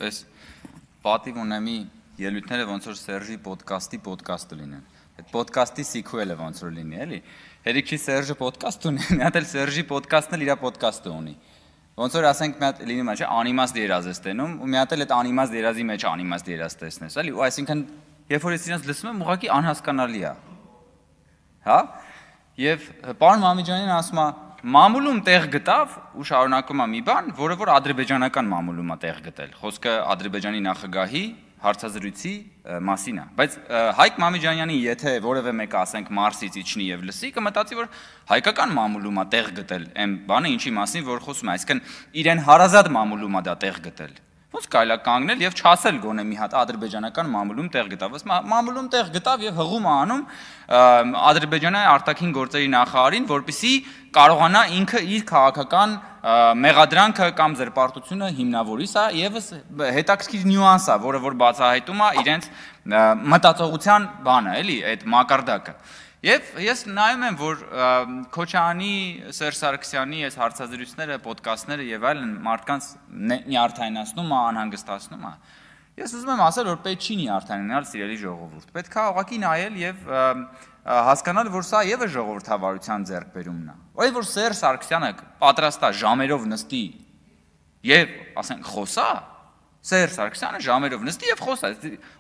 Պես պատիվ ունեմի ելույթները ոնց որ Սերժի ոդկասթը լինեն։ Այդ ոդկասթի սիքուելը ոնց որ լինի, էլի։ Հերիք չի Սերժը ոդկասթ ունի, մի հատ էլ Սերժի ոդկասթն էլ իր ոդկասթը ունի։ Ոնց որ ասենք մի հատ լինում է, չէ, անիմաստ երազ ես տենում, ու մի հատ էլ այդ անիմաստ երազի մեջ անիմաստ երազ տեսնես, էլի, ու այսինքն երբ որ ես իրենց լսում եմ, ուղղակի անհասկանալի է։ Հա? Եվ պարոն Մամիջանին ասում է, մամուլում տեղ գտավ ու շարունակում է մի բան, որը որ ադրբեջանական մամուլում է տեղ գտել։ Խոսքը Ադրբեջանի նախագահի հարցազրույցի մասին է։ Բայց Հայկ Մամիջանյանի եթե որևէ մեկը ասենք Մարսից իջնի եւ լսի, կմտածի, որ հայկական մամուլում է տեղ գտել այն բանը, ինչի մասին որ խոսում է, այսինքն իրեն հարազատ մամուլում է դա տեղ գտել։ Ոնց կարելի է կանգնել եւ չասել գոնե մի հատ ադրբեջանական մամուլում տեղ գտավ, ըստ մամուլում տեղ գտավ եւ հղում է անում Ադրբեջանի արտաքին գործերի նախարարին, որպեսզի կարողանա ինքը իր քաղաքական մեղադրանքը կամ զրպարտությունը հիմնավորի, սա եւս հետաքրքիր նյուանս է, որը որ բացահայտում է իրենց մտածողության բանը, էլի, այդ մակարդակը։ Եվ ես նայում եմ, որ Քոչարյանի, Սերժ Սարգսյանի այս հարցազրույցները, ոդկասթները եւ այլն մարդկանց նյարդայնացնում է, անհանգստացնում է։ Ես ուզում եմ ասել, որ պետք չի նյարդայնանալ սիրելի ժողովուրդ։ Պետք է ուղղակի նայել եւ հասկանալ, որ սա եւս ժողովրդավարության ձեռքբերումն է։ Որովհետեւ որ Սերժ Սարգսյանը պատրաստ է ժամերով նստի եւ ասենք խոսա, Սերժ Սարգսյանը ժամերով նստի եւ խոսա։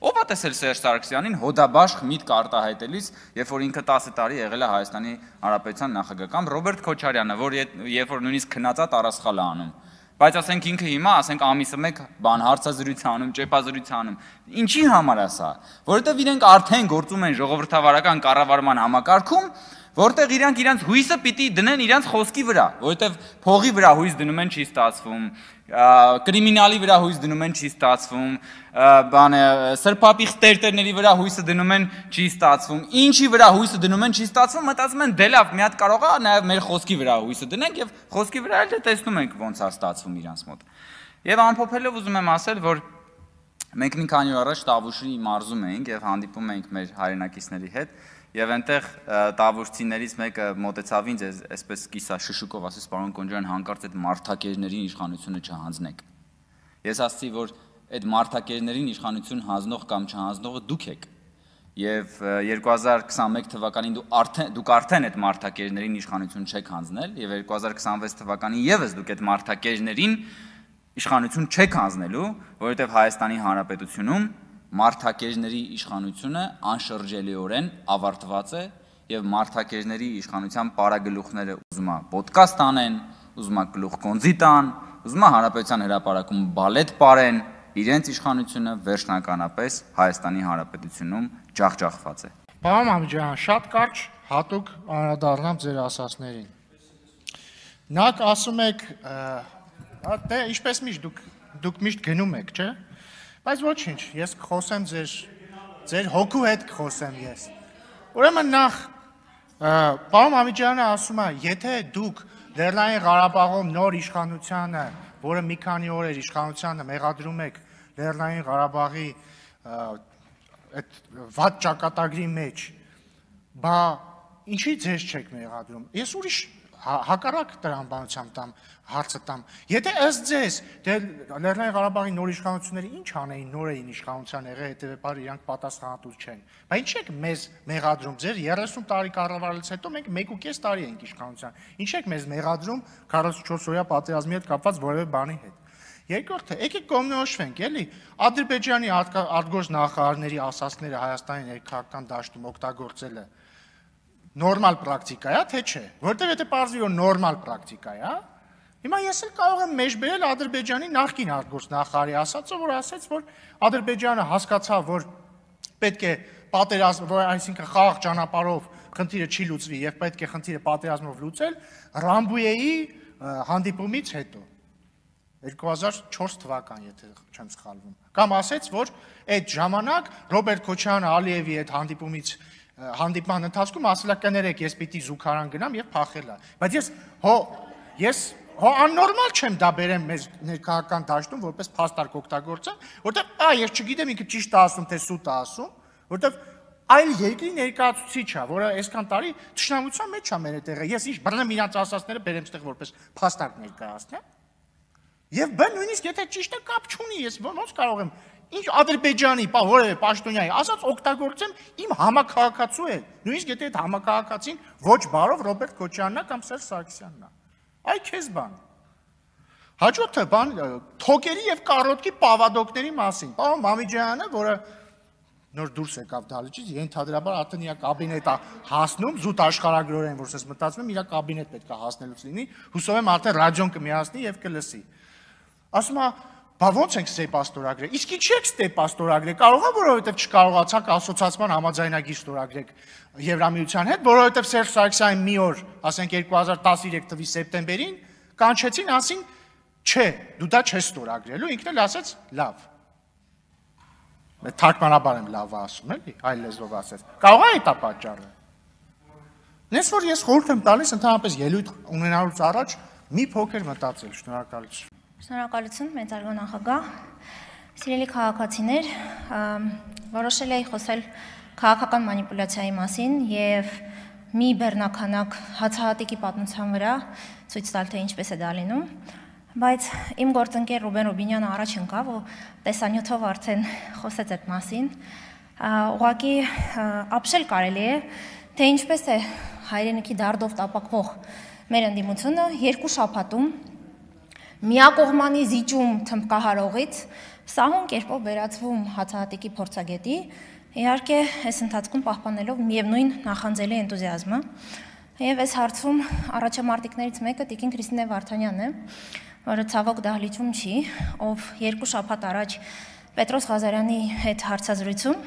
Ով է տեսել Սերժ Սարգսյանին հոդաբաշխ միտք արտահայտելիս, երբ որ ինքը 10 տարի եղել է Հայաստանի Հանրապետության նախագահ, կամ Ռոբերտ Քոչարյանը, որ երբ որ նույնիսկ քնածա տարասխալ է անում։ Բայց ասենք ինքը հիմա, ասենք ամիսը մեկ բան հարցազրույց անում, ճեպազրույց անում։ Ինչի համար է սա։ Որովհետեւ իրենք արդեն գործում են ժողովրդավարական կառավարման համակարգում, որտեղ իրանք հույսը պիտի դնեն իրանք խոսքի վրա, որովհետև փողի վրա հույս դնում են չի ստացվում, կրիմինալի վրա հույս դնում են չի ստացվում, բանը սրբապիղծ տերտերների վրա հույսը դնում են չի ստացվում, ինչի վրա հույսը դնում են չի ստացվում, մտածում են դե լավ, մի հատ կարող է նաև մեր խոսքի վրա հույսը դնենք եւ խոսքի վրա էլ տեսնում ենք ոնց է ստացվում իրանց մոտ։ Եվ ամփոփելով ուզում եմ ասել, որ մենք մի քանի օր առաջ Տավուշի մարզում էինք եւ հանդիպում էինք մեր հայրենակիցների հետ Եվ այնտեղ տավուշցիներից մեկը մոտեցավ ինձ, այսպես կիսա շշուկով ասեց, պարոն Կոնջարյան, հանկարծ այդ մարդակերներին իշխանությունը չհանձնեք։ Ես ասացի, որ այդ մարդակերներին իշխանություն հանձնող կամ չհանձնողը դուք եք։ Եվ 2021 թվականին դուք արդեն այդ մարդակերներին իշխանություն չեք հանձնել, եւ 2026 թվականին եւս դուք այդ մարդակերներին իշխանություն չեք հանձնելու, որովհետեւ Հայաստանի Հանրապետությունում մարդակերների իշխանությունը անշրջելիորեն ավարտված է եւ մարդակերների իշխանության պարագլուխները ուզում է ոդկասթ անեն, ուզում է գլուխ կոնձի տան, ուզում է Հանրապետության հրապարակում բալետ πάρեն, իրենց իշխանությունը վերջնականապես Հայաստանի Հանրապետությունում ջախջախված է։ Պարոն Մամիջյան, շատ կարճ հատուկ անդրադառնամ ձեր ասածներին։ Նախ ասում եք, դե ինչպես միշտ դուք միշտ գնում եք, չէ՞։ Բայց ոչինչ, ես կխոսեմ ձեր հոգու հետ կխոսեմ ես։ Ուրեմն նախ պարոն Մամիջյանը ասում է, եթե դուք Լեռնային Ղարաբաղում նոր իշխանությանը, որը մի քանի օր էր իշխանությանը մեղադրում եք Լեռնային Ղարաբաղի այդ վատ ճակատագրի մեջ, բա ինչի ձեզ չեք մեղադրում։ Ես ուրիշ հակառակ տրամաբանությամբ տամ հարցը տամ։ Եթե ըստ ձեզ դե Լեռնային Ղարաբաղի նոր իշխանությունները ինչ անեին, նոր էին իշխանության եղել, հետեւաբար իրանք պատասխանատու չեն։ Բայց ինչ եք մեզ մեղադրում, ձեր 30 տարի կառավարելուց հետո մենք 1.5 տարի ենք իշխանության։ Ինչ եք մեզ մեղադրում 44-օրյա պատերազմի հետ կապված որևէ բանի հետ։ Երկրորդը, եկեք կողմնորոշվենք, էլի Ադրբեջանի արտգործ նախարարների ասածները Հայաստանի ներքաղաքական դաշտում օգտագործելը նորմալ պրակտիկա է, թե չէ։ Որտեղ եթե պարզվի որ նորմալ պրակտիկա է, հիմա ես էլ կարող եմ մեջ բերել Ադրբեջանի նախկին արտգործ նախարարի ասածը, որ ասաց, որ Ադրբեջանը հասկացավ, որ պետք է պատերազմ, որ այսինքն խաղաղ ճանապարհով խնդիրը չի լուծվի եւ պետք է խնդիրը պատերազմով լուծել Ռամբույեի հանդիպումից հետո 2004 թվական, եթե չեմ սխալվում։ Կամ ասեց, որ այդ ժամանակ Ռոբերտ Քոչարյանը Ալիևի այդ հանդիպման ընթացքում ասել է կներեք, ես պիտի զուգարան գնամ եւ փախելա։ Բայց ես աննորմալ չեմ դա բերեմ մեր ներքաղաքական դաշտում որպես փաստարկ օգտագործեմ, որտեղ ես չգիտեմ ինքը ճիշտ է ասում թե սուտ է ասում, որտեղ այլ երկրի ներկայացուցիչ է, որը այսքան տարի թշնամության մեջ է մեր այդտեղը։ Ես ինչ բռնեմ իրանց ասածները բերեմ ստեղ որպես փաստարկ ներկայացնեմ։ Եվ բ նույնիսկ եթե ճիշտ է կապ չունի, ես ոնց կարող եմ ինչ Ադրբեջանի, որևէ պաշտոնյայի ասած օգտագործեմ իմ համակարգացու է։ Նույնիսկ եթե այդ համակարգացին ոչ բարով Ռոբերտ Քոչարյանն է կամ Սերժ Սարգսյանն է։ Այ քեզ բան։ Հաջորդը բան թոկերի եւ կարոտկի պավադոկների մասին։ Պարոն Մամիջյանը, որը նոր դուրս եկավ դալիճից, ենթադրաբար արդեն իր կաբինետ է հասնում, զուտ աշխարհագրորեն, որ ես մտածում եմ, իր կաբինետ պետք է հասնելուց լինի, հուսով եմ արդեն ռադիոն կմիացնի եւ կլսի։ Ասում է, բա ո՞նց ենք ստեպ ստորագրել։ Իսկ ի՞նչ եք ստեպ ստորագրել։ Կարող է, որովհետեւ չկարողացաք ասոցիացիան համաձայնագիր ստորագրեք Եվրամիության հետ, որովհետեւ Սերժ Սարգսյանին մի օր, ասենք 2013 թվականի սեպտեմբերին, կանչեցին, ասին, չէ, դու դա չես ստորագրելու, ինքն էլ ասեց, լավ։ Թարգմանաբար եմ լավ ասում, էլի, այլ լեզվով ասեց։ Կարող է դա պատճառը։ Նես որ ես խորհուրդ եմ տալիս ընդհանրապես ելույթ ունենալուց առաջ մի փոքր մտածել, շնորհակալություն։ Շնորհակալություն, մեծարգո նախագահ։ Սիրելի քաղաքացիներ, որոշել էի խոսել քաղաքական մանիպուլյացիայի մասին եւ մի բեռնականակ հացահատիկի պատմության վրա ցույց տալ, թե ինչպես է դա լինում, բայց իմ գործընկեր Ռուբեն Ռուբինյանը առաջ ընկավ ու տեսանյութով արդեն խոսեց այդ մասին։ Ուղղակի ապշել կարելի է, թե ինչպես է հայրենիքի դարդով տապակվող մեր ընդդիմությունը երկու շաբաթում միակողմանի զիջում թմբկահարողից սահուն կերպով վերածվում հացահատիկի փորձագետի, իհարկե այս ընթացքում պահպանելով միևնույն նախանձելի էնտուզիազմը, եւ այս հարցում առաջամարտիկներից մեկը Տիկին Քրիստինե Վարդանյանն է, որը ցավոք դահլիճում չի, ով երկու շաբաթ առաջ Պետրոս Ղազարյանի հետ հարցազրույցում,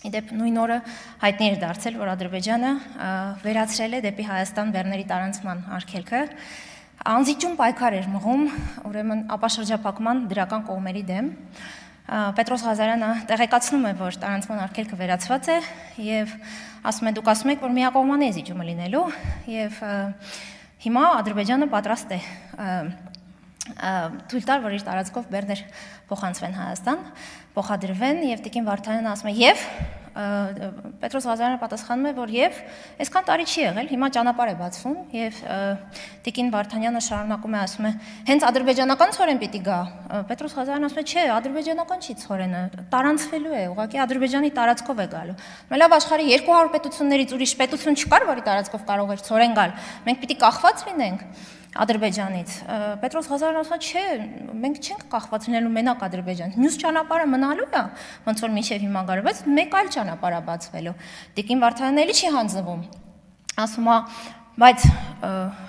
իդեպ նույն օրը հայտնի էր դարձել, որ Ադրբեջանը վերացրել է դեպի Հայաստան բեռների տարանցման արգելքը, անզիջում պայքար էր մղում, ուրեմն ապաշրջափակման դրական կողմերի դեմ։ Պետրոս Ղազարյանը տեղեկացնում է, որ տարանցման արգելքը վերացված է եւ ասում է, դուք ասում եք, որ միակողմանի է զիջումը լինելու եւ հիմա Ադրբեջանը պատրաստ է թույլ տալ, որ իր տարածքով բեռներ փոխանցվեն Հայաստան, փոխադրվեն եւ Տիկին Վարդանյանը ասում է եւ Պետրոս Ղազարյանը պատասխանում է, որ եւ այսքան տարի չի եղել, հիմա ճանապարհ է բացվում եւ Տիկին Վարդանյանը շարունակում է ասում է, հենց ադրբեջանական ցորեն պիտի գա։ Պետրոս Ղազարյանը ասում է, չէ, ադրբեջանական չի ցորենը, տարանցվելու է, ուղղակի Ադրբեջանի տարածքով է գալու։ Լավ, աշխարհի 200 պետություններից ուրիշ պետություն չկար, որի տարածքով կարող էր ցորեն գալ։ Մենք պիտի կախված լինենք Ադրբեջանից։ Պետրոս Ղազարյանը ասում է, չէ, մենք չենք կախված լինելու մենակ Ադրբեջանից։ Մյուս ճանապարհը մնալու է, ոնց որ մինչև հիմա գարու, բայց մեկ այլ ճանապարհ է բացվելու։ Տիկին Վարդանյանն էլի չի հանձնվում։ Ասում է, բայց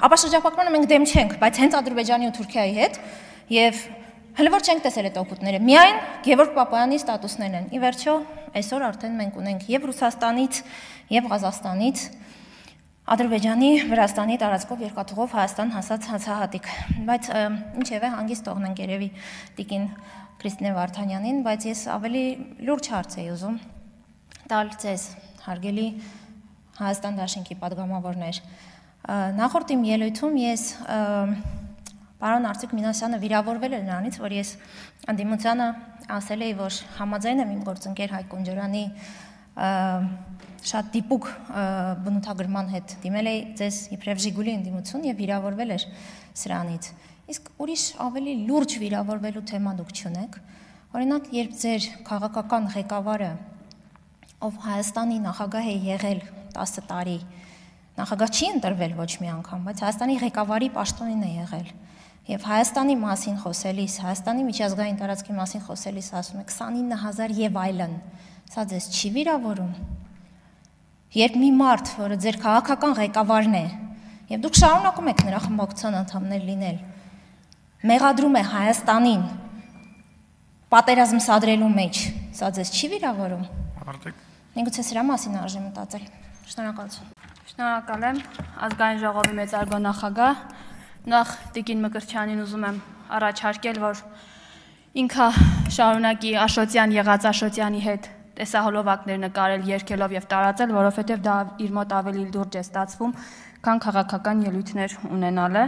ապաշրջափակմանը մենք դեմ չենք, բայց հենց Ադրբեջանի ու Թուրքիայի հետ եւ հələ որ չենք տեսել այդ օգուտները։ Միայն Գևորգ Պապայանի ստատուսներն են։ Ի վերջո, այսօր արդեն մենք ունենք եւ Ռուսաստանից, եւ Ղազախստանից Ադրբեջանի, Վրաստանի տարածքով երկաթուղով Հայաստան հասած հացահատիկ, բայց ինչևէ հանգիստ թողնենք երևի Տիկին Քրիստինե Վարդանյանին, բայց ես ավելի լուրջ հարց եի ուզում տալ ձեզ, հարգելի Հայաստան դաշինքի падգամավորներ։ Նախորդ իմ ելույթում ես պարոն Արծիկ Մինասյանը վիրավորվել էր նրանից, որ ես ընդդիմությանը ասել էի, որ համաձայն եմ իմ գործընկեր Հայկ Կունջորյանի շատ դիպուկ բնութագրման հետ դիմել էի ձեզ իբրև Ժիգուլի ընդդիմություն եւ վիրավորվել էր սրանից։ Իսկ ուրիշ ավելի լուրջ վիրավորվելու թեմա դուք չունեք։ Օրինակ, երբ ձեր քաղաքական ղեկավարը, ով Հայաստանի նախագահ է եղել 10 տարի, նախագահ չի ընտրվել ոչ մի անգամ, բայց Հայաստանի ղեկավարի պաշտոնին է եղել։ Եվ Հայաստանի մասին խոսելիս, Հայաստանի միջազգային տարածքի մասին խոսելիս ասում է 29000 եւ այլն։ Սա ձեզ չի վիրավորում։ Երբ մի մարդ, որը ձեր քաղաքական ղեկավարն է, եւ դուք շարունակում եք նրա խմբակցության անդամներ լինել, մեղադրում է Հայաստանին պատերազմ սադրելու մեջ, սա ձեզ չի վիրավորում։ Միգուցե սրա մասին արժե մտածել։ Շնորհակալություն։ Շնորհակալ եմ ազգային ժողովի մեծարգո նախագահ։ Նախ Տիկին Մկրտչյանին ուզում եմ առաջարկել, որ ինքը շարունակի Աշոտյան եղած Աշոտյանի հետ տեսահոլովակներ նկարել, երգելով եւ տարածել, որովհետեւ դա իր մոտ ավելի լուրջ է ստացվում, քան քաղաքական ելույթներ ունենալը։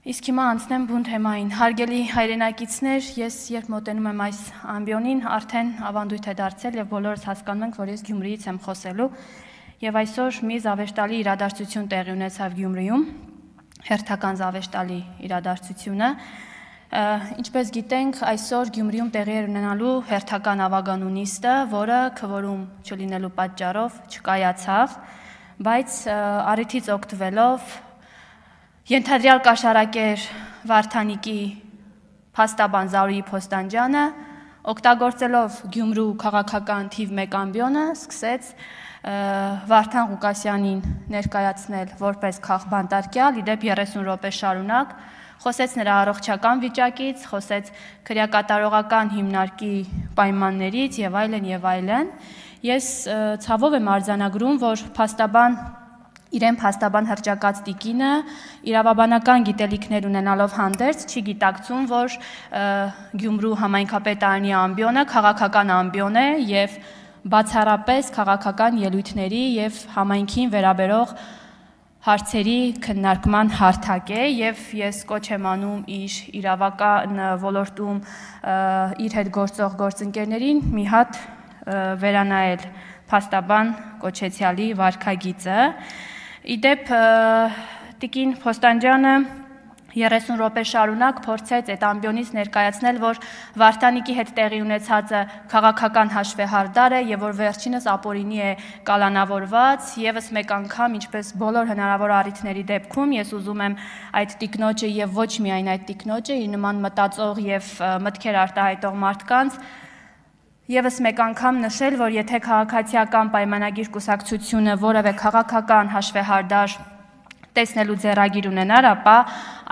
Իսկ հիմա անցնեմ բուն թեմային։ Հարգելի հայրենակիցներ, ես երբ մոտենում եմ այս ամբիոնին, արդեն ավանդույթ է դարձել եւ բոլորս հասկանում ենք, որ ես Գյումրիից եմ խոսելու եւ այսօր մի զավեշտալի իրադարձություն տեղի ունեցավ Գյումրիում, հերթական զավեշտալի իրադարձությունը։ Ինչպես գիտենք, այսօր Գյումրիում տեղի էր ունենալու հերթական ավագանու նիստը, որը քվորում չլինելու պատճառով չկայացավ, բայց առիթից օգտվելով ենթադրյալ կաշառակեր Վարդանիկի փաստաբան Զարուհի Փոստանջյանը, օգտագործելով Գյումրու քաղաքական թիվ 1 ամբիոնը, սկսեց Վարդան Ղուկասյանին ներկայացնել որպես քաղբանտարկյալ, իդեպ 30 րոպե շարունակ, խոսեց նրա առողջական վիճակից, խոսեց քրեակատարողական հիմնարկի պայմաններից եւ այլն եւ այլն։ Ես ցավով եմ արձանագրում, որ իրեն փաստաբան հռչակած տիկինը իրավաբանական գիտելիքներ ունենալով հանդերձ չի գիտակցում, որ Գյումրու համայնքապետարանի ամբիոնը քաղաքական ամբիոն է եւ բացառապես քաղաքական ելույթների եւ համայնքին վերաբերող հարցերի քննարկման հարթակ է եւ ես կոչ եմ անում իր իրավական ոլորտում իր հետ գործող գործընկերներին մի հատ վերանայել փաստաբան կոչեցյալի վարքագիծը։ Իդեպ տիկին Փոստանջյանը 30 րոպե շարունակ փորձեց այդ ամբիոնից ներկայացնել, որ Վարդանիկի հետ տեղի ունեցածը քաղաքական հաշվեհարդար է եւ որ վերջինս ապօրինի է կալանավորված, եւս մեկ անգամ, ինչպես բոլոր հնարավոր առիթների դեպքում, ես ուզում եմ այդ տիկնոջը եւ ոչ միայն այդ տիկնոջը, իր նման մտածող եւ մտքեր արտահայտող մարդկանց եւս մեկ անգամ նշել, որ եթե քաղաքացիական պայմանագիր կուսակցությունը որևէ քաղաքական հաշվեհարդար տեսնելու ձեռագիր ունենար, ապա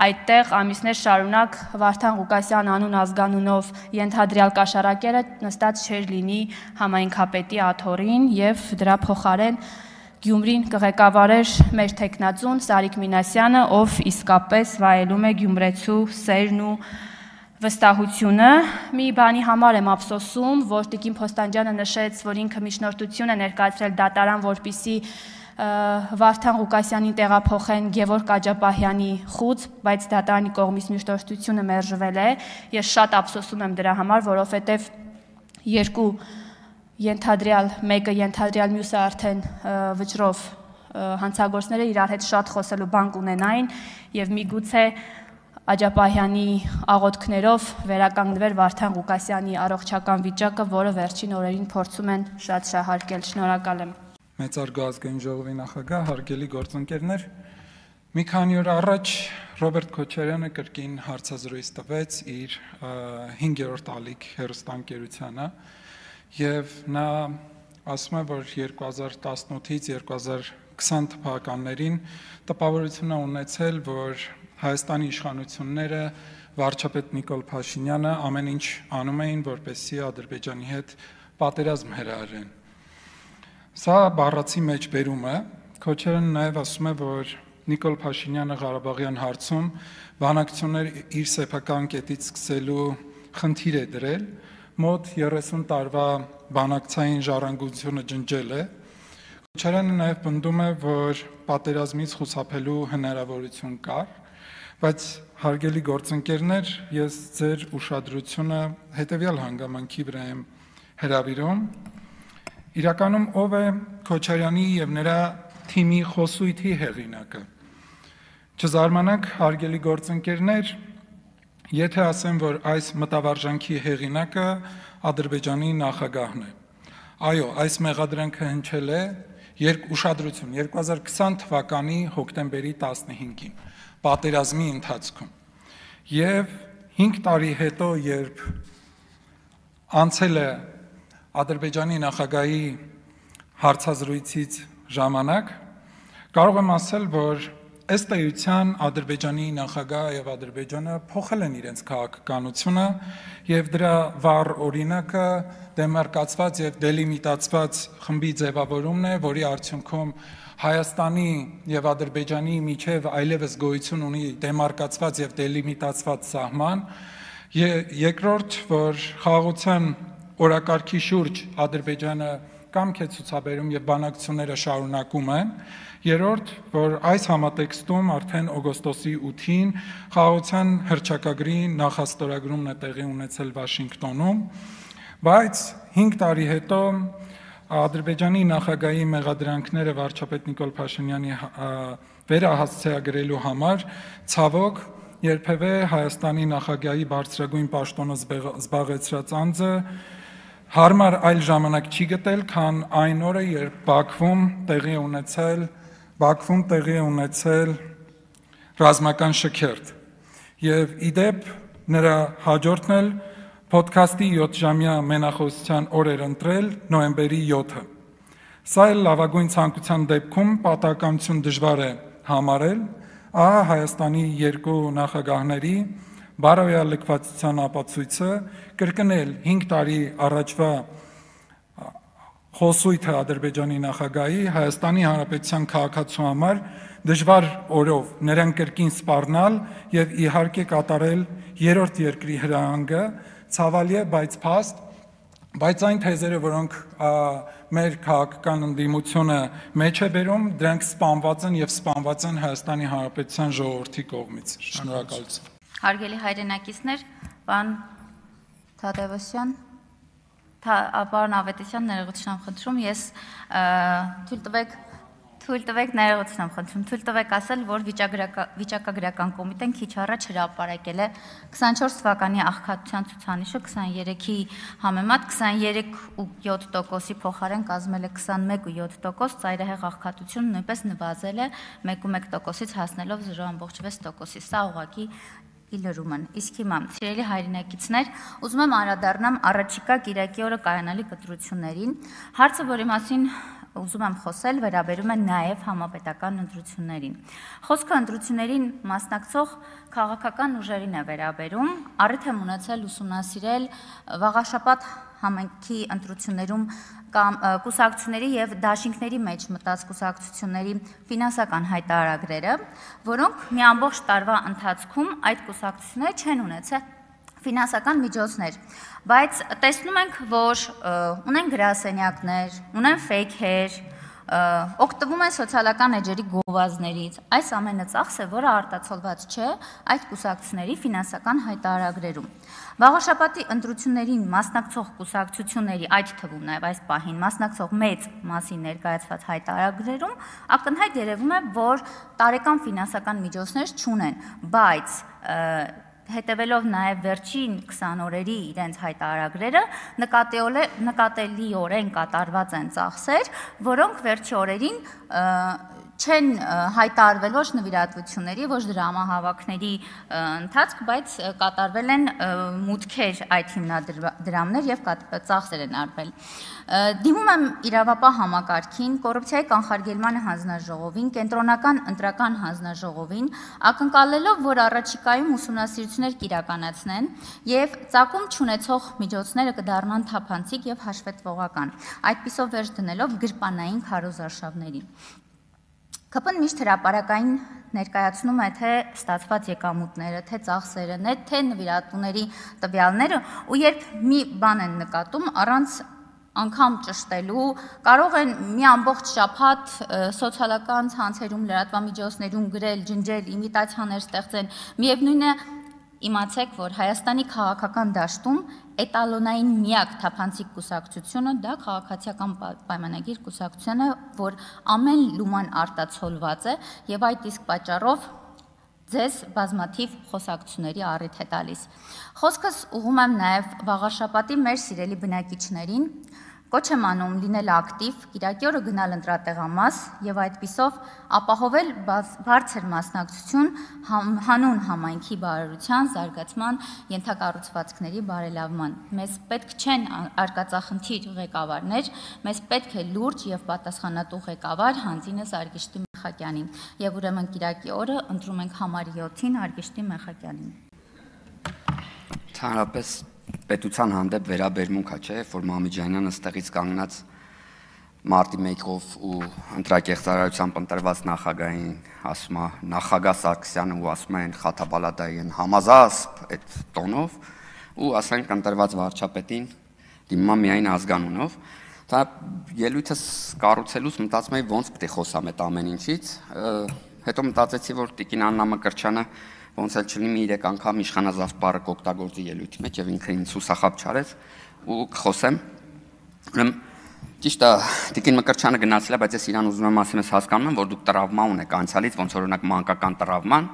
այդտեղ ամիսներ շարունակ Վարդան Ղուկասյան անուն ազգանունով ենթադրյալ կաշառակերը նստած չէր լինի համայնքապետի աթոռին եւ դրա փոխարեն Գյումրին կղեկավարեր մեր տեխնացուն Սարիկ Մինասյանը, ով իսկապես վայելում է գյումրեցու սերն ու վստահությունը։ Մի բանի համար եմ ափսոսում, որ տիկին Փոստանջյանը նշեց, որ ինքը միջնորդություն է ներկայացրել դատարան, որպիսի Վարդան Ղուկասյանին տեղափոխեն Գևորգ Աջապահյանի խուծ, բայց դատարանի կողմից միջնորդությունը մերժվել է։ Ես շատ ափսոսում եմ դրա համար, որովհետև երկու ենթադրյալ, մեկը ենթադրյալ, մյուսը արդեն վճռով հանցագործները իրար հետ շատ խոսելու բան կունենային եւ միգուցե Աջապահյանի աղոթքներով վերականգնվեր Վարդան Ղուկասյանի առողջական վիճակը, որը վերջին օրերին փորձում են շատ շահարկել։ Շնորհակալ եմ։ Մեծարգո ազգային ժողովի նախագահ, հարգելի գործընկերներ, մի քանի օր առաջ Ռոբերտ Քոչարյանը կրկին հարցազրույց տվեց իր 5-րդ ալիք հեռուստաընկերությանը եւ նա ասում է, որ 2018-ից 2020 թվականներին տպավորություն է ունեցել, որ Հայաստանի իշխանությունները վարչապետ Նիկոլ Փաշինյանը ամեն ինչ անում էին, որպեսզի Ադրբեջանի հետ պատերազմ հրահրեն։ Սա բառացի մեջ բերում է, Քոչարյանը նաև ասում է, որ Նիկոլ Փաշինյանը Ղարաբաղյան հարցում բանակցություններ իր սեփական կետից սկսելու խնդիր է դրել, մոտ 30 տարվա բանակցային ժառանգությունը ջնջել է։ Քոչարյանը նաև պնդում է, որ պատերազմից խուսափելու հնարավորություն կար, բայց հարգելի գործընկերներ, ես ձեր ուշադրությունը հետևյալ հանգամանքի վրա եմ հրավիրում։ Իրականում ով է Քոչարյանի եւ նրա թիմի խոսույթի հեղինակը։ Չզարմանաք, հարգելի գործընկերներ, եթե ասեմ, որ այս մտավարժանքի հեղինակը Ադրբեջանի նախագահն է։ Այո, այս մեղադրանքը հնչել է ուշադրություն 2020 թվականի հոկտեմբերի 15-ին, պատերազմի ընթացքում։ Եվ 5 տարի հետո, երբ անցել է Ադրբեջանի նախագահի հարցազրույցից ժամանակ, կարող եմ ասել, որ ըստ էության Ադրբեջանի նախագահը եւ Ադրբեջանը փոխել են իրենց քաղաքականությունը եւ դրա վառ օրինակը դեմարկացված եւ դելիմիտացված խմբի ձևավորումն է, որի արդյունքում Հայաստանի եւ Ադրբեջանի միջև այլևս գոյություն ունի դեմարկացված եւ դելիմիտացված սահման, երկրորդ, որ խաղաղության օրակարգի շուրջ Ադրբեջանը կամք է ցուցաբերում եւ բանակցությունները շարունակում են, երրորդ, որ այս համատեքստում արդեն օգոստոսի 8-ին խաղաղության հռչակագրի նախաստորագրումն է տեղի ունեցել Վաշինգտոնում, բայց 5 տարի հետո Ադրբեջանի նախագահի մեղադրանքները վարչապետ Նիկոլ Փաշինյանի վերահասցեագրելու համար ցավոք երբևէ Հայաստանի նախագահի բարձրագույն պաշտոնը զբաղեցրած անձը հարմար այլ ժամանակ չի գտել, քան այն օրը, երբ Բաքվում տեղի ունեցել ռազմական շքերթ։ Եվ իդեպ նրա հաջորդն էլ Պոդքասթի 7-ժամյա մենախոսության օրեր ընտրել նոյեմբերի 7-ը։ Սա էլ լավագույն ցանկության դեպքում պատահականություն դժվար է համարել, ահա Հայաստանի երկու նախագահների բարոյալ լքվածության ապացույցը կրկնել 5 տարի առաջվա խոսույթը Ադրբեջանի նախագահի Հայաստանի Հանրապետության քաղաքացու համար դժվար օրով նրան կրկին սպառնալ եւ իհարկե կատարել երրորդ երկրի հրահանգը ցավալի է, բայց փաստ, բայց այն թեզերը, որոնք մեր քաղաքական ընդդիմությունը մեջ է բերում, դրանք սպանված են եւ սպանված են Հայաստանի Հանրապետության ժողովրդի կողմից։ Շնորհակալություն։ Հարգելի հայրենակիցներ, պարոն Թադևոսյան, պարոն Ավետիսյան, ներողություն եմ խնդրում, ես թույլ տվեք ներողություն եմ խնդրում, թույլ տվեք ասել, որ վիճակագրական կոմիտեն քիչ առաջ հրապարակել է 24 թվականի աղքատության ցուցանիշը 23-ի համեմատ 23.7%-ի փոխարեն կազմել է 21.7%, ծայրահեղ աղքատությունը նույնպես նվազել է 1.1%-ից հասնելով 0.6%-ի։ Սա ուղղակի իլրում են։ Իսկ հիմա, սիրելի հայրենակիցներ, ուզում եմ անդրադառնամ առաջիկա կիրակի օրը կայանալի կտրություններին, հարցը, որի մասին ուզում եմ խոսել, վերաբերում է նաև համապետական ընտրություններին։ Խոսքը ընտրություններին մասնակցող քաղաքական ուժերին է վերաբերում, առիթ եմ ունեցել ուսումնասիրել վաղաշաբաթ համայնքի ընտրություններում կուսակցությունների եւ դաշինքների մեջ մտած կուսակցությունների ֆինանսական հայտարարագրերը, որոնք մի ամբողջ տարվա ընթացքում այդ կուսակցությունները չեն ունեցել ֆինանսական միջոցներ, բայց տեսնում ենք, որ ունեն գրասենյակներ, ունեն ֆեյքեր, օգտվում են սոցիալական էջերի գովազդներից, այս ամենը ծախս է, որը արտացոլված չէ այդ կուսակցությունների ֆինանսական հայտարարագրերում։ Վաղաշաբաթի ընտրություններին մասնակցող կուսակցությունների, այդ թվում նաև այս պահին մասնակցող մեծ մասի ներկայացված հայտարարագրերում ակնհայտ երևում է, որ տարեկան ֆինանսական միջոցներ չունեն, բայց հետևելով նաև վերջին 20 օրերի իրենց հայտարարագրերը նկատելիորեն կատարված են ծախսեր, որոնք վերջի օրերին չեն հայտարարվել ոչ նվիրատվությունների, ոչ դրամահավաքների ընթացք, բայց կատարվել են մուտքեր այդ հիմնադրամներ եւ ծախսեր են արվել։ Դիմում եմ իրավապահ համակարգին, կոռուպցիայի կանխարգելման հանձնաժողովին, կենտրոնական ընտրական հանձնաժողովին, ակնկալելով, որ առաջիկայում ուսումնասիրություններ կիրականացնեն եւ ծագում չունեցող միջոցները կդառնան թափանցիկ եւ հաշվետվողական, այդպիսով վերջ դնելով գրպանային քարոզարշավներին։ ԿՊ-ն միշտ հրապարակային ներկայացնում է թե ստացված եկամուտները, թե ծախսերը, թե նվիրատուների տվյալները, ու երբ մի բան են նկատում, առանց անգամ ճշտելու, կարող են մի ամբողջ շաբաթ սոցիալական ցանցերում, լրատվամիջոցներում գրել, ջնջել, իմիտացիաներ ստեղծեն, միևնույն է իմացեք, որ Հայաստանի քաղաքական դաշտում էտալոնային միակ թափանցիկ կուսակցությունը դա քաղաքացիական պայմանագիր կուսակցությունը, որ ամեն լուման արտացոլված է եւ այդ իսկ պատճառով ձեզ բազմաթիվ խոսակցությունների առիթ է տալիս։ Խոսքս ուղղում եմ նաեւ վաղաշաբաթի մեր սիրելի բնակիչներին, կոչ եմ անում լինել ակտիվ, կիրակի օրը գնալ ընտրատեղամաս եւ այդպիսով ապահովել բարձր մասնակցություն հանուն համայնքի բարօրության, զարգացման, ենթակառուցվածքների բարելավման։ Մեզ պետք չեն արկածախնդիր ղեկավարներ, մեզ պետք է լուրջ եւ պատասխանատու ղեկավար Հանձինես Արգիշտի Մեխակյանին եւ ուրեմն կիրակի օրը ընտրում ենք համար 7-ին Արգիշտի Մեխակյանին։ Հանրապես պետության հանդեպ վերաբերմունք է, չէ, որ Մամիջանյանը ստեղից կանգնած մարտի 1-ով ու ընտրակեղծարարությամբ ընտրված նախագահային ասում է նախագահ Սարգսյանը ու ասում են Խաթաբալադային համազասպ այդ տոնով ու ասենք ընտրված վարչապետին դիմում միայն ազգանունով։ Դա ելույթս կառուցելուց մտածում էի ոնց պետք է խոսամ այդ ամեն ինչից, հետո մտածեցի, որ Տիկին Աննա Մկրտչյանը ոնց էլ չլինի 3 անգամ իշխանազավթ բառը կօգտագործի ելույթի մեջ եւ ինքը ինձ հուսախաբ չարեց ու կխոսեմ։ Ճիշտ է, Տիկին Մկրտչյանը գնացել է, բայց ես իրան ուզում եմ ասեմ, ես հասկանում եմ, որ դուք տրավմա ունեք անցյալից, ոնց օրինակ մանկական տրավման,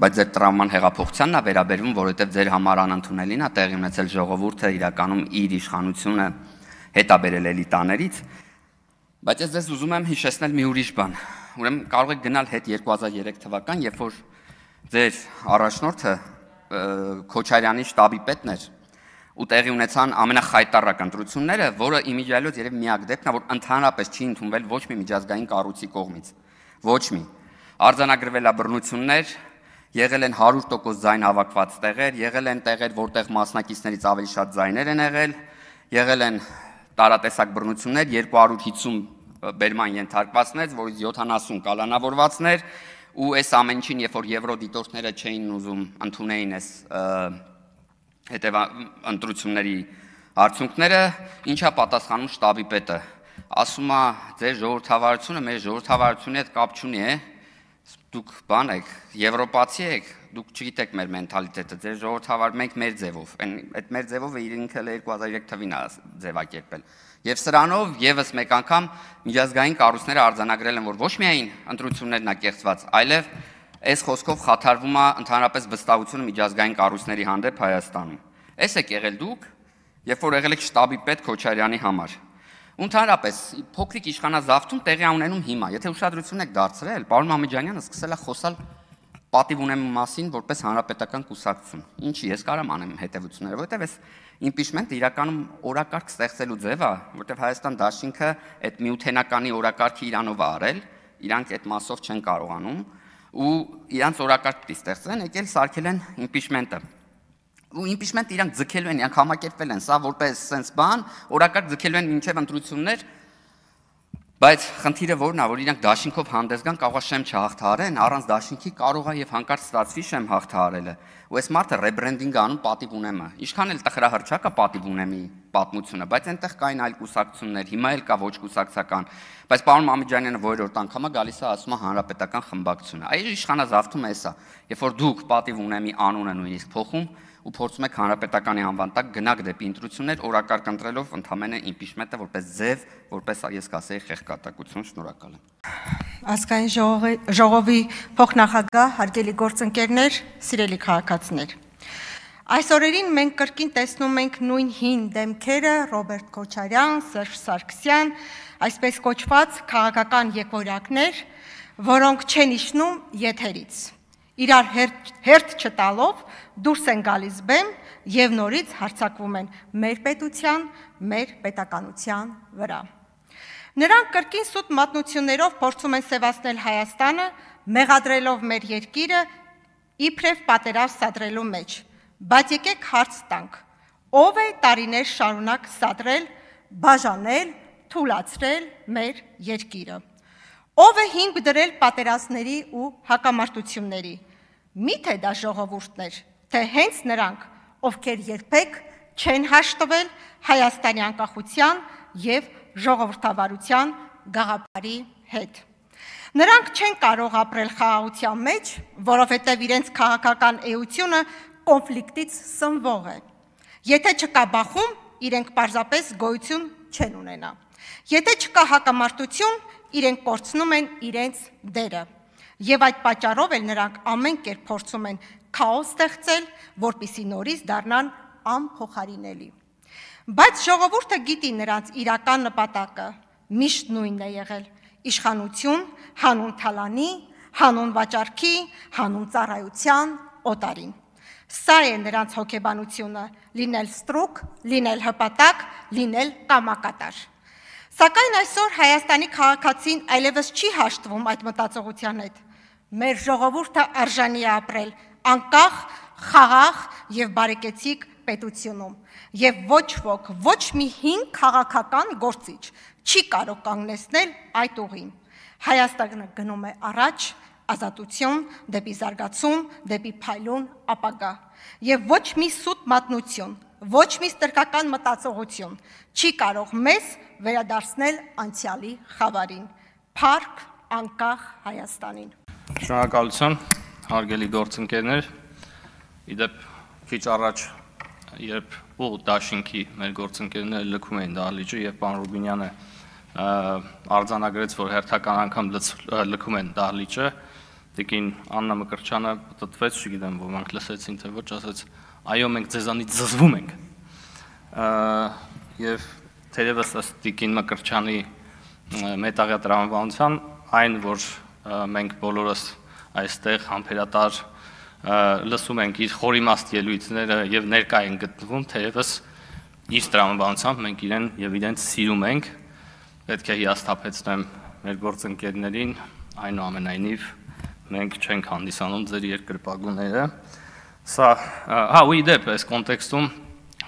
բայց ձեր տրավման հեղափոխությանն է վերաբերվում, որովհետև ձեր համար անընդունելին է տեղի ունեցել ժողովուրդը իրականում իր իշխանությունը հետաբերել էլիտաներից, բայց ես ձեզ ուզում եմ հիշեցնել մի ուրիշ բան։ Ուրեմն կարող եք գնալ հետ 2003 թվական, երբ որ ձեր առաջնորդը Քոչարյանի շտաբի պետն էր ու տեղի ունեցան ամենախայտառակ ընտրությունները, որը իմիջիայլոց երևի միակ դեպքն է, որ ընդհանրապես չի ընդունվել ոչ մի միջազգային կառույցի կողմից։ Ոչ մի։ Արձանագրվել է բռնություններ, եղել են 100% ձայն հավաքված տեղեր, եղել են տեղեր, որտեղ մասնակիցներից ավելի շատ ձայներ են եղել են տարատեսակ բռնություններ, 250 բերման ենթարկվածներ, որից 70 կալանավորվածներ, ու այս ամեն ինչին, երբ որ եվրոդիտորդները չէին ուզում ընդունեին այս ընտրությունների արդյունքները, ինչա պատասխանում շտաբի պետը։ Ասում է, ձեր ժողովրդավարությունը մեր ժողովրդավարությունի հետ կապ չունի, դուք բան եք, եվրոպացի եք, դուք չգիտեք մեր մենթալիտետը, ձեր ժողովրդավար մենք մեր ձևով, այդ մեր ձևով ինքը 2003 թվին է ձևակերպել։ Եվ սրանով եւս մեկ անգամ միջազգային կառույցները արձանագրել են, որ ոչ միայն ընտրություններն է կեղծված, այլև այս խոսքով խաթարվում է ընդհանրապես վստահությունը միջազգային կառույցների հանդեպ Հայաստանում։ Էս եք եղել դուք, երբ որ եղել եք շտաբի պետ Քոչարյանի համար։ Ընդհանրապես փոքրիկ իշխանազավթում տեղի ունենում հիմա, եթե ուշադրություն եք դարձրել, պարոն Մամեջանյանը սկսել է խոսալ պատիվ ունեմ մասին որպես հանրապետական կուսակցություն։ Ինչի ես կարամ անեմ հետևությունները, որովհետև այս impeachment-ը իրականում օրակարգ ստեղծելու ձև է, որովհետև Հայաստան դաշինքը այդ միութենականի օրակարգը իրանով է արել, իրանք այդ մասով չեն կարողանում ու իրանց օրակարգ պիտի ստեղծեն, եկել սարքել են impeachment-ը։ Ու impeachment իրանք ձգելու են, իրանք համակերպվել են, սա որպես sense բան, օրակարգ ձգելու են մինչև ընտրություններ, բայց խնդիրը որն է, որ իրանք դաշինքով հանդես գան, կարող է շեմ չհաղթահարեն, առանց դաշինքի կարող է եւ հանկարծ ստացվի շեմ հաղթահարելը։ Ու այս մարդը ռեբրենդինգ անում պատիվ ունեմը։ Ինչքան էլ տխրահրճակ է պատիվ ունեմի պատմությունը, բայց այնտեղ կային այլ կուսակցություններ, հիմա էլ կա ոչ կուսակցական, բայց պարոն Մամեջանյանը որորդ անգամ է գալիս է ասում է հանրապետական խմբակցությունը։ Այս իշխանազավթումը էսա, երբ որ դուք պատիվ ունեմի անունը նույնիսկ փոխում ու փորձում եք հանրապետականի անվան տակ գնաք դեպի ընտրություններ, օրակարգ ընտրելով ընդամենը impeachment-ը որպես ձև, որպես ես կասեի խեղկատակություն, շնորհակալ եմ։ Ազգային ժողովի փոխնախագահ, հարգելի գործընկերներ, սիրելի քաղաքացիներ։ Այս օրերին մենք կրկին տեսնում ենք նույն հին դեմքերը՝ Ռոբերտ Քոչարյան, Սերժ Սարգսյան, այսպես կոչված քաղաքական եկորյակներ, որոնք չեն իջնում եթերից։ Իրար հերթ չտալով դուրս են գալիս բեմ եւ նորից հարձակվում են մեր պետության, մեր պետականության վրա։ Նրանք կրկին սուտ մատնություններով փորձում են սևացնել Հայաստանը, մեղադրելով մեր երկիրը իբրև պատերազմ սադրելու մեջ։ Բայց եկեք հարց տանք. ով է տարիներ շարունակ սադրել, բաժանել, թուլացրել մեր երկիրը։ Ով է հիմք դրել պատերազմների ու հակամարտությունների։ Միթե դա ժողովուրդներ, թե հենց նրանք, ովքեր երբեք չեն հաշտվել Հայաստանի անկախության եւ ժողովրդավարության գաղափարի հետ։ Նրանք չեն կարող ապրել խաղաղության մեջ, որովհետև իրենց քաղաքական էությունը կոնֆլիկտից սնվող է։ Եթե չկա բախում, իրենք պարզապես գոյություն չեն ունենա։ Եթե չկա հակամարտություն, իրենք կորցնում են իրենց դերը։ Եվ այդ պատճառով էլ նրանք ամեն կերպ փորձում են քաոս ստեղծել, որպեսզի նորից դառնան անփոխարինելի։ Բայց ժողովուրդը գիտի նրանց իրական նպատակը, միշտ նույնն է եղել՝ իշխանություն, հանուն թալանի, հանուն վաճառքի, հանուն ծառայության, օտարին։ Սա է նրանց հոգեբանությունը՝ լինել ստրուկ, լինել հպատակ, լինել կամակատար։ Սակայն այսօր Հայաստանի քաղաքացին այլևս չի հաշտվում այդ մտածողության հետ։ Մեր ժողովուրդը արժանի է ապրել անկախ, խաղաղ եւ բարեկեցիկ պետությունում, եւ ոչ ոք, ոչ մի հին քաղաքական գործիչ չի կարող կանգնեցնել այդ ուղին։ Հայաստանը գնում է առաջ, ազատություն, դեպի զարգացում, դեպի փայլուն ապագա։ Եվ ոչ մի սուտ մատնություն, ոչ մի ստրկական մտածողություն չի կարող մեզ վերադարձնել անցյալի խավարին, փառք անկախ Հայաստանին։ Շնորհակալություն, հարգելի գործընկերներ։ Իդեպ քիչ առաջ, երբ ու դաշինքի մեր գործընկերները լքում էին դահլիճը եւ պարոն Ռուբինյանը արձանագրեց, որ հերթական անգամ լքում են դահլիճը, տիկին Աննա Մկրտչյանը պատտվեց, չգիտեմ, ոմանք լսեցին թե ոչ, ասաց, այո, մենք ձեզանից զզվում ենք։ Եվ թերևս ըստ տիկին Մկրտչյանի մետաղյա տրամաբանության, այն, որ մենք բոլորս այստեղ համբերատար լսում ենք իր խորիմաստ ելույթները եւ ներկա են գտնվում, թերևս իր տրամաբանությամբ մենք իրեն եւ իրենց սիրում ենք, պետք է հիասթափեցնեմ մեր գործընկերներին, այնուամենայնիվ մենք չենք հանդիսանում ձեր երկրպագուները։ Սա, ու իդեպ, այս կոնտեքստում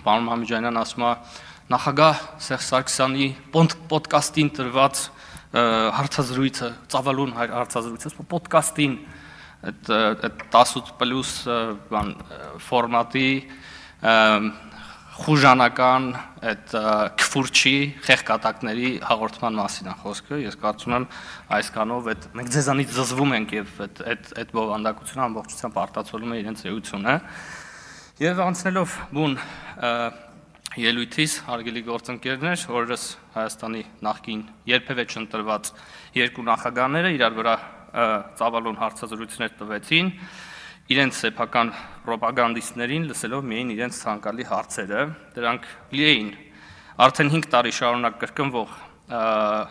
պարոն Մամիջանյանն ասում է նախագահ Սերժ Սարգսյանի պոդկաստին տրված հարցազրույցը, ծավալուն հարցազրույցը, պոդկաստին այդ 18+ ֆորմատի խուժանական այդ քֆուրչի խեղկատակների հաղորդման մասին է խոսքը, ես կարծում եմ այսքանով այդ մենք ձեզանից զզվում ենք եւ այդ բովանդակությունը ամբողջությամբ արտացոլում է իրենց էությունը եւ անցնելով բուն ելույթից հարգելի գործընկերներ, օրս Հայաստանի նախկին երբևէ չընտրված երկու նախագահները իրար վրա ծավալուն հարցազրույցներ տվեցին, իրենց սեփական ռոպագանդիստներին լսելով միայն իրենց ցանկալի հարցերը, դրանք լի էին արդեն 5 տարի շարունակ կրկնվող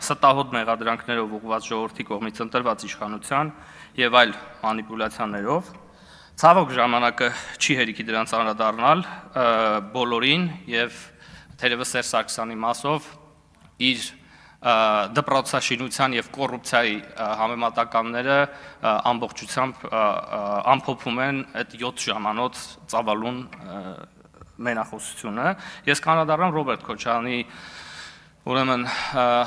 ստահոդ մեղադրանքներով ուղղված ժողովրդի կողմից ընտրված իշխանության եւ այլ մանիպուլյացիաներով, ցավոք ժամանակը չի հերիքի դրանց անդրադառնալ բոլորին եւ թերևս Սերժ Սարգսյանի մասով իր դպրոցաշինության եւ կոռուպցիայի համեմատականները ամբողջությամբ ամփոփում են այդ 7 ժամանոց ծավալուն մենախոսությունը։ Ես կանադառնամ Ռոբերտ Քոչարյանի ուրեմն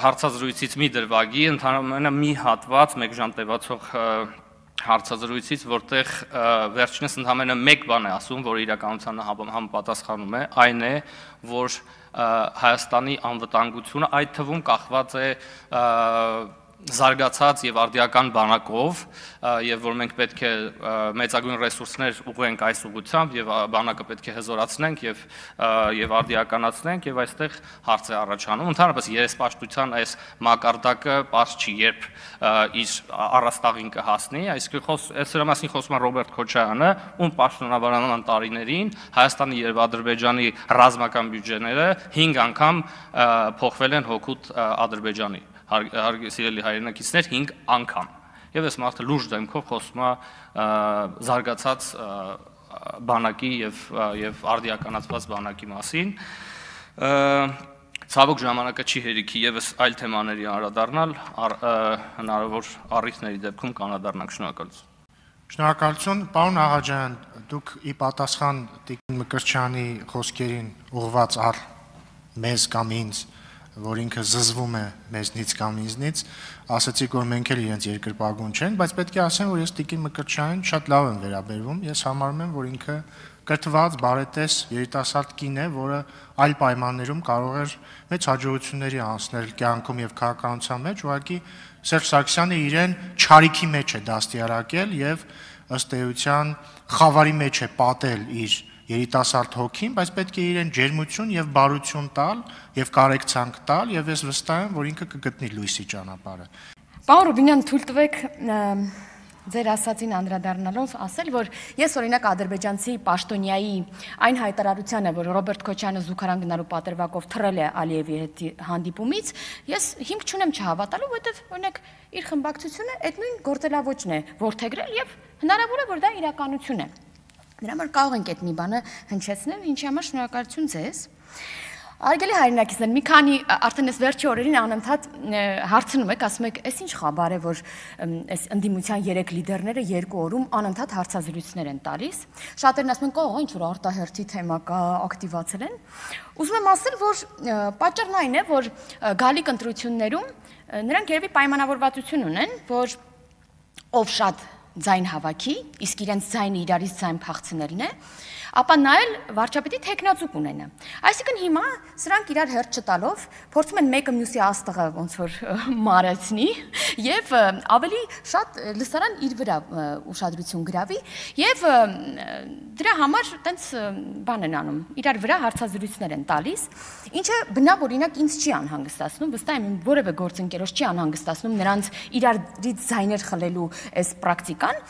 հարցազրույցից մի դրվագի, ընդհանրապես մի հատված, 1 ժամ տևացող հարցազրույցից, որտեղ վերջինս ընդհանրապես մեկ բան է ասում, որ իրականությանը համապատասխանում է, այն է, որ Հայաստանի անվտանգությունը այդ թվում կախված է զարգացած եւ արդիական բանակով եւ որ մենք պետք է մեծագույն ռեսուրսներ ուղղենք այս ուղղությամբ եւ բանակը պետք է հզորացնենք եւ արդիականացնենք եւ այստեղ հարց է առաջանում ընդհանրապես երեսպաշտության այս մակարդակը པարզ չի երբ իր առաստաղին կհասնի այսինքն սրա մասին խոսում է Ռոբերտ Քոչարյանը ում պաշտոնավարական տարիներին Հայաստանի եւ Ադրբեջանի ռազմական բյուջեները 5 անգամ փոխվել են հօգուտ Ադրբեջանի սիրելի հայրենակիցներ 5 անգամ եւ այս մարդը լուրջ դեմքով խոսում է զարգացած բանակի եւ արդիականացված բանակի մասին ցավոք ժամանակը չի հերիքի եւս այլ թեմաների անդրադառնալ հնարավոր առիթների դեպքում կանադառնանք շնորհակալություն պարոն Աղաջյան դուք ի պատասխան Տիկին Մկրտչյանի խոսքերին ուղղված առ մեզ կամ ինձ որ ինքը զզվում է մեզնից կամ ինձնից, ասացիք, որ մենք էլ իրենց երկրպագուն չենք, բայց պետք է ասեմ, որ ես Տիկին Մկրտչյանին շատ լավ եմ վերաբերվում, ես համարում եմ, որ ինքը կրթված, բարետես երիտասարդ կին է, որը այլ պայմաններում կարող էր մեծ հաջողությունների անցնել կյանքում եւ քաղաքականության մեջ, ուղղակի Սերժ Սարգսյանը իրեն չարիքի մեջ է դաստիարակել եւ ըստ էության խավարի մեջ է պատել իր երիտասարդ հոգին, բայց պետք է իրեն ջերմություն եւ բարություն տալ եւ կարեկցանք տալ եւ ես վստահ եմ, որ ինքը կգտնի լույսի ճանապարհը։ Պարոն Ռուբինյան, թույլ տվեք ձեր ասացին անդրադառնալով ասել, որ ես օրինակ ադրբեջանցի պաշտոնյայի այն հայտարարությանը, որ Ռոբերտ Քոչարյանը զուգարան գնալու պատրվակով թռել է Ալիևի հետ հանդիպումից, ես հիմք չունեմ չհավատալու, որովհետև օրինակ իր խմբակցությունը այդ նույն գործելավոճն է ворթեգրել եւ հնարավոր է, որ դա իրականություն է։ Դրա համար կարող ենք այդ մի բանը հնչեցնել, ինչի համար շնորհակալություն ձեզ։ Արգելի հայրենակիցներ, մի քանի արդեն այս վերջի օրերին անընդհատ հարցնում եք, ասում եք, «Էս ինչ խաբար է, որ այս ընդդիմության 3 լիդերները 2 օրում անընդհատ հարցազրույցներ են տալիս»։ Շատերն ասում են, «Կողո, ինչ որ արտահերթի թեմա կա, ակտիվացել են»։ Ուզում եմ ասել, որ պատճառն այն է, որ գալիք ընտրություններում նրանք երևի պայմանավորվածություն ունեն, որ ով շատ ձայն հավաքի, իսկ իրենց ձայնը իրարից ձայն փախցնելն է, ապա նա էլ վարչապետի տեխնացու կունենա։ Այսինքն հիմա սրանք իրար հերթ չտալով փորձում են մեկը մյուսի աստղը ոնց որ մարեցնի եւ ավելի շատ լսարան իր վրա ուշադրություն գրավի եւ դրա համար տենց բան են անում, իրար վրա հարցազրույցներ են տալիս, ինչը բնավ օրինակ ինձ չի անհանգստացնում, վստահ եմ որևէ գործընկերոջ չի անհանգստացնում նրանց իրարից ձայներ խլելու այս պրակտիկան,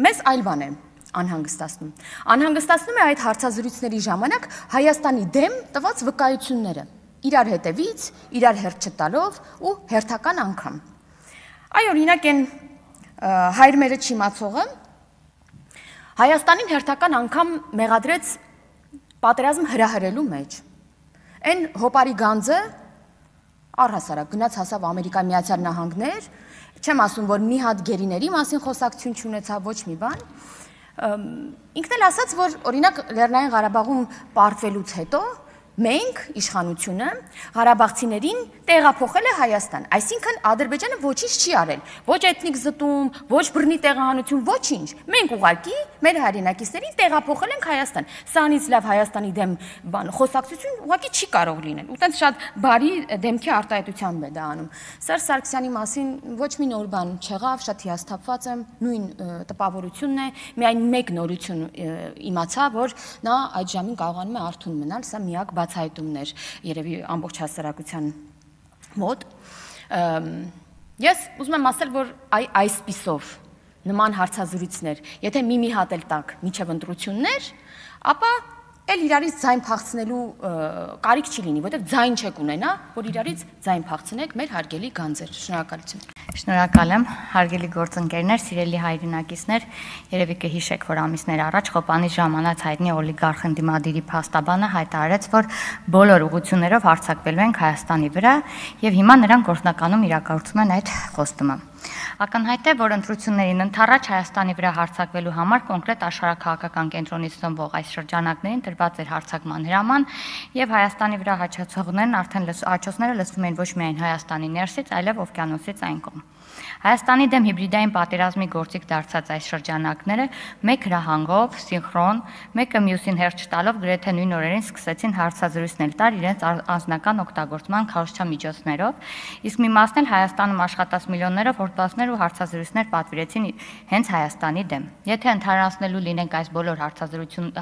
մեզ այլ բան է անհանգստացնում։ Անհանգստացնում է այդ հարցազրույցների ժամանակ Հայաստանի դեմ տված վկայությունները, իրար հետևից, իրար հերթ չտալով ու հերթական անգամ։ Այ օրինակ են հայր մերը չիմացողը Հայաստանին հերթական անգամ մեղադրեց պատերազմ հրահրելու մեջ։ Այն հոպարի գանձը առհասարակ գնաց հասավ Ամերիկայի Միացյալ Նահանգներ, չեմ ասում, որ մի հատ գերիների մասին խոսակցություն չունեցավ, ոչ մի բան։ Ինքն էլ ասաց, որ օրինակ Լեռնային Ղարաբաղում պարտվելուց հետո մենք իշխանությունը Ղարաբաղցիներին տեղափոխել է Հայաստան, այսինքն Ադրբեջանը ոչինչ չի արել, ոչ էթնիկ զտում, ոչ բռնի տեղահանություն, ոչինչ։ Մենք ուղղակի մեր հայրենակիցներին տեղափոխել ենք Հայաստան։ Սրանից լավ Հայաստանի դեմ բան խոսակցություն ուղղակի չի կարող լինել։ Ու տենց շատ բարի դեմքի արտահայտությամբ է դա անում։ Սերժ Սարգսյանի մասին ոչ մի նոր բան չեղավ, շատ հիասթափված եմ, նույն տպավորությունն է, միայն մեկ նորություն իմացա, որ նա այդ ժամին կարողանում է արթուն մնալ, սա միակ բացահայտումներ երևի ամբողջ հասարակության մոտ։ Ես ուզում եմ ասել, որ այսպիսով նման հարցազրույցներ, եթե մի հատ էլ տակ միջև ընտրություններ, ապա էլ իրարից ձայն փախցնելու կարիք չի լինի, որտեղ ձայն չեք ունենա, որ իրարից ձայն փախցնեք մեր հարգելի գանձեր։ Շնորհակալություն։ Շնորհակալ եմ, հարգելի գործընկերներ, սիրելի հայրենակիցներ, երևի կհիշեք, որ ամիսներ առաջ Խոպանի ժամանած հայտնի օլիգարխ ընդդիմադիրի փաստաբանը հայտարարեց, որ բոլոր ուղղություններով հարձակվելու են Հայաստանի վրա, եւ հիմա նրանք գործնականում իրականացում են այդ խոստումը։ Ակնհայտ է, որ ընտրություններին ընդառաջ Հայաստանի վրա հարձակվելու համար կոնկրետ աշխարհաքաղաքական կենտրոնից ծնվող այս շրջանակներին տրված էր հարձակման հրաման, եւ Հայաստանի վրա հաջողողներն արդեն հաջողները լսվում են ոչ միայն Հայաստանի ներսից, այլև օվկիանոսից այն կողմ։ Հայաստանի դեմ հիբրիդային պատերազմի գործիք դարձած այս շրջանակները մեկ հրահանգով, սինխրոն, մեկը մյուսին հերթ չտալով գրեթե նույն օրերին սկսեցին հարցազրույցներ տալ իրենց անձնական օգտագործման քարոզչամիջոցներով, իսկ մի մասն էլ Հայաստանում աշխատած միլիոններով հորդվածներ ու հարցազրույցներ պատվիրեցին հենց Հայաստանի դեմ։ Եթե ընդհանրացնելու լինենք այս բոլոր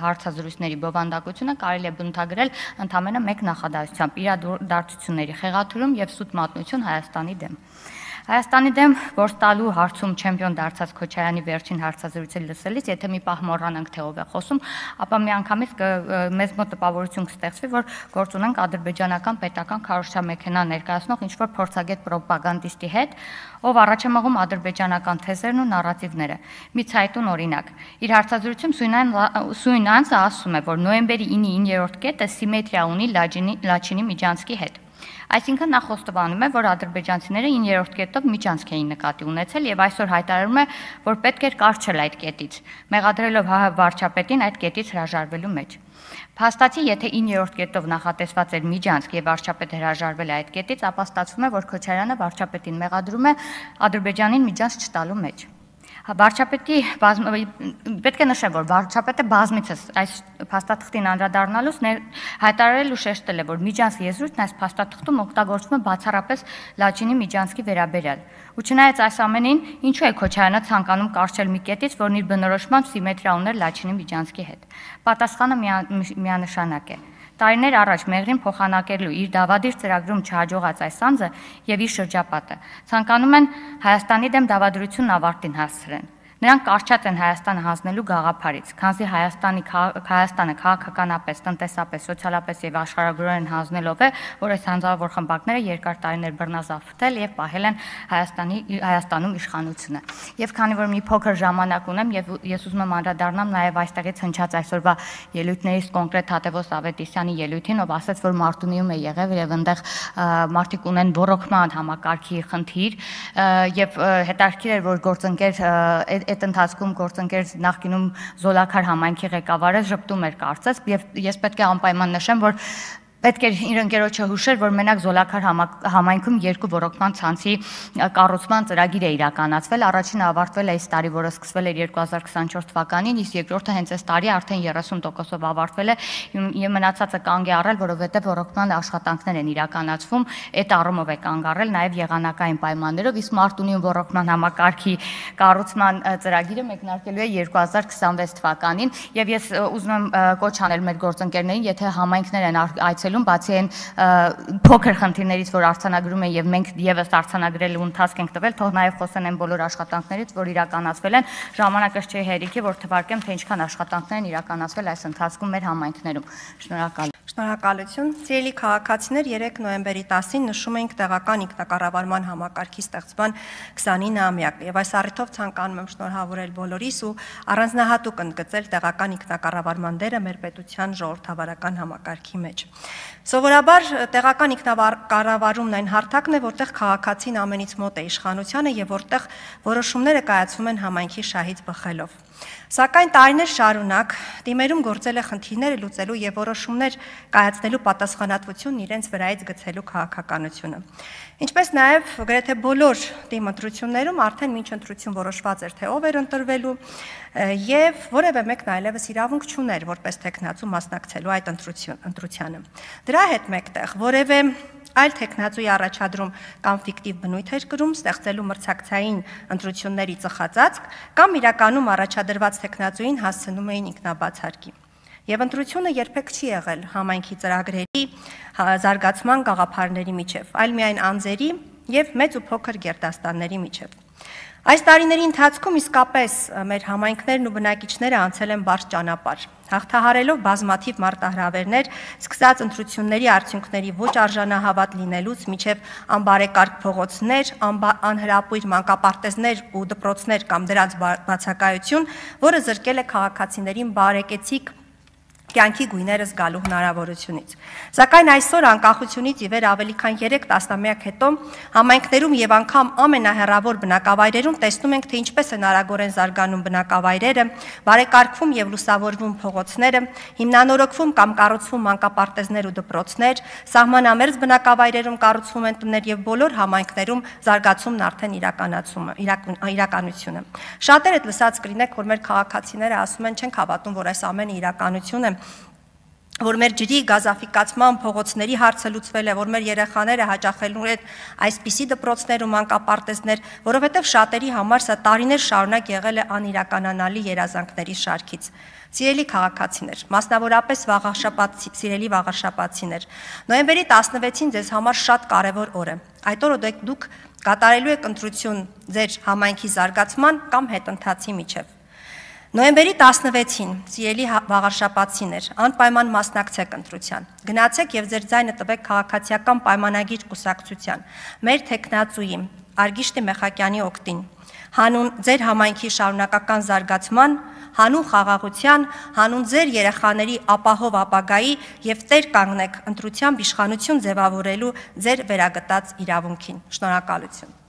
հարցազրույցների բովանդակությունը, կարելի է բնութագրել ընդամենը մեկ նախադասությամբ՝ իրադարձությունների խեղաթյուրում եւ սուտ մատնություն Հայաստանի դեմ։ Հայաստանի դեմ գործ տալու հարցում չեմպիոն դարձած Քոչարյանի վերջին հարցազրույցը լսելիս, եթե մի պահ մոռանանք թե ով է խոսում, ապա միանգամից մեզ մոտ տպավորություն կստեղծվի, որ գործ ունենք ադրբեջանական պետական քարոզչամեքենա ներկայացնող ինչ-որ փորձագետ պրոպագանդիստի հետ, ով առաջ է մղում ադրբեջանական թեզերն ու նարատիվները։ Մի ցայտուն օրինակ։ Իր հարցազրույցում Սույն Անձը ասում է, որ նոյեմբերի 9-ի 9-րդ կետը սիմետրիա ունի Լաչինի Միջանցքի հետ։ Այսինքն նա խոստովանում է, որ ադրբեջանցիները 9-րդ կետով միջանցք էին նկատի ունեցել եւ այսօր հայտարարում է, որ պետք էր կարճել այդ կետից, մեղադրելով ՀՀ վարչապետին այդ կետից հրաժարվելու մեջ։ Փաստացի, եթե 9-րդ կետով նախատեսված էր միջանցք եւ վարչապետը հրաժարվել է այդ կետից, ապա ստացվում է, որ Քոչարյանը վարչապետին մեղադրում է Ադրբեջանին միջանցք չտալու մեջ։ Վարչապետի պետք է նշեմ, որ վարչապետը բազմիցս այս փաստաթղթին անդրադառնալուց հայտարարել ու շեշտել է, որ միջանցքի եզրույթն այս փաստաթղթում օգտագործվում է բացառապես Լաչինի միջանցքի վերաբերյալ։ Ու չնայած այս ամենին, ինչու է Քոչարյանը ցանկանում կարճել մի կետից, որն իր բնորոշմամբ սիմետրիա ուներ Լաչինի միջանցքի հետ։ Պատասխանը միանշանակ է։ Տարիներ առաջ Մեղրին փոխանակելու իր դավադիր ծրագրում չհաջողած այս անձը եւ իր շրջապատը ցանկանում են Հայաստանի դեմ դավադրությունն ավարտին հասցրեն։ Նրանք կարճած են Հայաստանը հանձնելու գաղափարից, քանզի Հայաստանը քաղաքականապես, տնտեսապես, սոցիալապես եւ աշխարհագրորեն հանձնելով է, որ այս հանձնավոր խմբակները երկար տարիներ բռնազավթել եւ պահել են Հայաստանում իշխանությունը։ Եվ քանի որ մի փոքր ժամանակ ունեմ եւ ես ուզում եմ անդրադառնամ նաեւ այստեղից հնչած այսօրվա ելույթներից կոնկրետ Հատևոս Ավետիսյանի ելույթին, ով ասաց, որ Մարտունիում է եղել եւ այնտեղ մարդիկ ունեն բոռոքման համակարգի խնդիր եւ հետաքրքիր էր, որ գործընկեր այդ ընթացքում գործընկեր նախկինում Զոլակար համայնքի ղեկավարը ժպտում էր կարծես եւ ես պետք է անպայման նշեմ, որ Պետք է իր ընկերոջը հուշեր, որ մենակ Զոլակար համայնքում 2 ոռոգման ցանցի կառուցման ծրագիր է իրականացվել։ Առաջինը ավարտվել է այս տարի, որը սկսվել էր 2024 թվականին, իսկ երկրորդը հենց այս տարի արդեն 30%-ով ավարտվել է, եւ մնացածը կանգ է առել, որովհետեւ ոռոգման աշխատանքներ են իրականացվում, այդ առումով է կանգ առել նաեւ եղանակային պայմաններով, իսկ Մարտունիում ոռոգման համակարգի կառուցման ծրագիրը մեկնարկելու է 2026 թվականին, եւ ես ուզում եմ կոչ անել մեր գործընկերներին, եթե համայնքներ են այցելում, բացի այն փոքր խնդիրներից, որ արձանագրում են եւ մենք եւս արձանագրելու ընթացք ենք տվել, թող նաեւ խոսեն այն բոլոր աշխատանքներից, որ իրականացվել են, ժամանակը չէ հերիքի, որ թվարկեմ, թե ինչքան աշխատանքներ են իրականացվել այս ընթացքում մեր համայնքներում։ Շնորհակալ։ Շնորհակալություն։ Սիրելի քաղաքացիներ, 3 նոյեմբերի 10-ին նշում ենք տեղական ինքնակառավարման համակարգի ստեղծման 29-ամյակը եւ այս առիթով ցանկանում եմ շնորհավորել բոլորիս ու առանձնահատուկ ընդգծել տեղական ինքնակառավարման դերը մեր պետության ժողովրդավարական համակարգի մեջ։ Սովորաբար տեղական ինքնակառավարումն այն հարթակն է, որտեղ քաղաքացին ամենից մոտ է իշխանությանը եւ որտեղ որոշումները կայացվում են համայնքի շահից բխելով։ Սակայն տարիներ շարունակ դիմերում գործել է խնդիրները լուծելու եւ որոշումներ կայացնելու պատասխանատվությունն իրենց վրայից գցելու քաղաքականությունը։ Ինչպես նաեւ գրեթե բոլոր դիմ ընտրություններում արդեն մինչ ընտրություն որոշված էր, թե ով էր ընտրվելու եւ որևէ մեկն այլևս իրավունք չուներ որպես տեխնացու մասնակցելու այդ ընտրությանը։ Դրա հետ մեկտեղ որևէ այլ տեխնացուի առաջադրում կամ ֆիկտիվ բնույթ էր կրում ստեղծելու մրցակցային ընտրությունների ծխածածկ կամ իրականում առաջադրված տեխնացուին հասցնում էին ինքնաբացարկի։ Եվ ընտրությունը երբեք չի եղել համայնքի ծրագրերի զարգացման գաղափարների միջև, այլ միայն անձերի եւ մեծ ու փոքր գերդաստանների միջև։ Այս տարիների ընթացքում իսկապես մեր համայնքներն ու բնակիչները անցել են բարդ ճանապարհ, հաղթահարելով բազմաթիվ մարտահրավերներ, սկսած ընտրությունների արդյունքների ոչ արժանահավատ լինելուց մինչև անբարեկարգ փողոցներ, անհրապույր մանկապարտեզներ ու դպրոցներ կամ դրանց բացակայություն, որը զրկել է քաղաքացիներին բարեկեցիկ կյանքի գույները զգալու հնարավորությունից։ Սակայն այսօր անկախությունից ի վեր ավելի քան 3 տասնամյակ հետո համայնքներում եւ անգամ ամենահեռավոր բնակավայրերում տեսնում ենք, թե ինչպես են արագորեն զարգանում բնակավայրերը, բարեկարգվում եւ լուսավորվում փողոցները, հիմնանորոգվում կամ կառուցվում մանկապարտեզներ ու դպրոցներ, սահմանամերձ բնակավայրերում կառուցվում են տներ եւ բոլոր համայնքներում զարգացումն արդեն իրականությունը։ Շատերը լսած կլինեք, որ մեր քաղաքացիները ասում են, չենք հավատում, որ այս ամենը իրականություն է, որ մեր ջրի գազաֆիկացման փողոցների հարցը լուծվել է, որ մեր երեխաները հաճախելու են այսպիսի դպրոցներ ու մանկապարտեզներ, որովհետև շատերի համար սա տարիներ շարունակ եղել է անիրականանալի երազանքների շարքից։ Սիրելի քաղաքացիներ, մասնավորապես սիրելի վաղաշաբաթցիներ, նոյեմբերի 16-ին ձեզ համար շատ կարևոր օր է։ Այդ օրը դուք կատարելու եք ընտրություն ձեր համայնքի զարգացման կամ հետընթացի միջև։ Նոյեմբերի 16-ին, սիրելի վաղարշաբաթցիներ, անպայման մասնակցեք ընտրության։ Գնացեք եւ ձեր ձայնը տվեք քաղաքացիական պայմանագիր կուսակցության, մեր տեխնացուի Արգիշտի Մեխակյանի օգտին, հանուն ձեր համայնքի շարունակական զարգացման, հանուն խաղաղության, հանուն ձեր երեխաների ապահով ապագայի եւ տեր կանգնեք ընտրությամբ իշխանություն ձևավորելու ձեր վերագտած իրավունքին։ Շնորհակալություն։